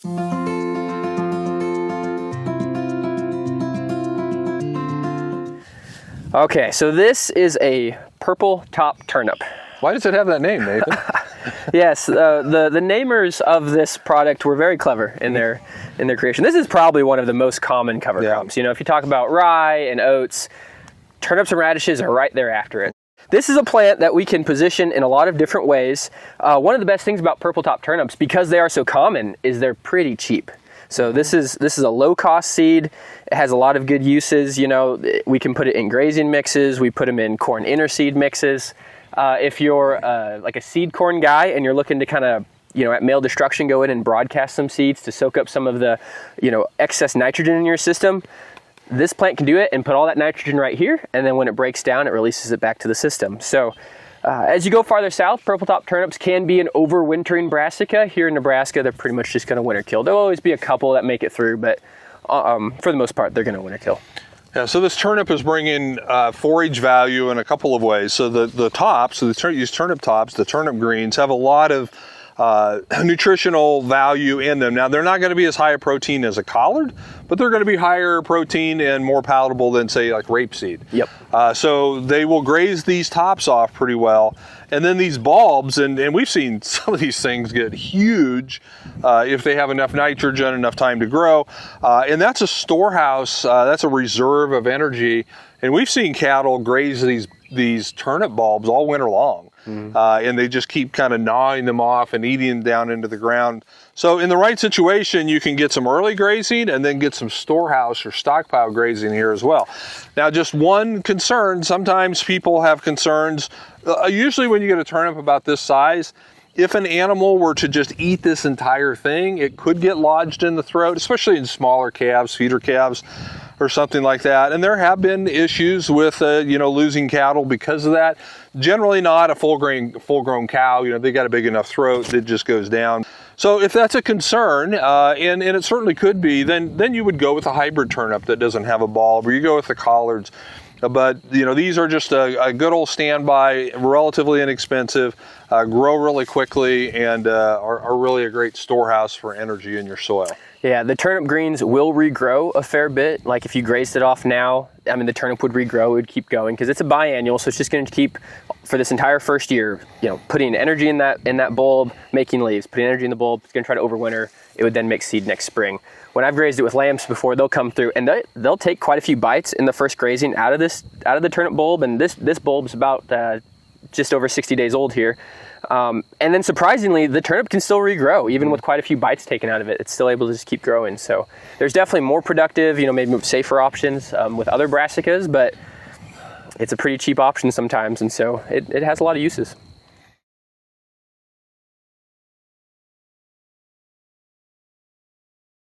Okay, so this is a purple top turnip. Why does it have that name, Nathan? Yes, the namers of this product were very clever in their creation. This is probably one of the most common cover crops. You know, if you talk about rye and oats, turnips and radishes are right there after it. This is a plant that we can position in a lot of different ways. One of the best things about purple top turnips, because they are so common, is they're pretty cheap. So this is a low cost seed. It has a lot of good uses. You know, we can put it in grazing mixes. We put them in corn interseed mixes. If you're like a seed corn guy and you're looking to kind of, you know, at male destruction, go in and broadcast some seeds to soak up some of the, you know, excess nitrogen in your system, this plant can do it and put all that nitrogen right here. And then when it breaks down, it releases it back to the system. So as you go farther south, purple top turnips can be an overwintering brassica. Here in Nebraska, they're pretty much just going to winter kill. There'll always be a couple that make it through, but for the most part, they're going to winter kill. Yeah, so this turnip is bringing forage value in a couple of ways. So the tops, so these turnip tops, the turnip greens, have a lot of nutritional value in them. Now, they're not going to be as high a protein as a collard, but they're going to be higher protein and more palatable than, say, like rapeseed. Yep. So they will graze these tops off pretty well. And then these bulbs, and we've seen some of these things get huge if they have enough nitrogen, enough time to grow. And that's a storehouse, that's a reserve of energy. And we've seen cattle graze these turnip bulbs all winter long. And they just keep kind of gnawing them off and eating them down into the ground. So in the right situation, you can get some early grazing and then get some storehouse or stockpile grazing here as well. Now, just one concern, sometimes people have concerns, usually when you get a turnip about this size, if an animal were to just eat this entire thing, it could get lodged in the throat, especially in smaller calves, feeder calves, or something like that. And there have been issues with, you know, losing cattle because of that. Generally not a full-grown cow. You know, they got a big enough throat, it just goes down. So if that's a concern, and it certainly could be, then you would go with a hybrid turnip that doesn't have a bulb, or you go with the collards. But, you know, these are just a good old standby, relatively inexpensive, grow really quickly, and are really a great storehouse for energy in your soil. Yeah, the turnip greens will regrow a fair bit. Like if you grazed it off now, I mean, the turnip would regrow, it would keep going because it's a biannual, so it's just going to keep, for this entire first year, you know, putting energy in that bulb, making leaves, putting energy in the bulb, it's going to try to overwinter. It would then make seed next spring. When I've grazed it with lambs before, they'll come through and they'll take quite a few bites in the first grazing out of the turnip bulb, and this bulb's about just over 60 days old here. And then surprisingly, the turnip can still regrow, even with quite a few bites taken out of it. It's still able to just keep growing. So there's definitely more productive, you know, maybe safer options with other brassicas, but it's a pretty cheap option sometimes, and so it has a lot of uses.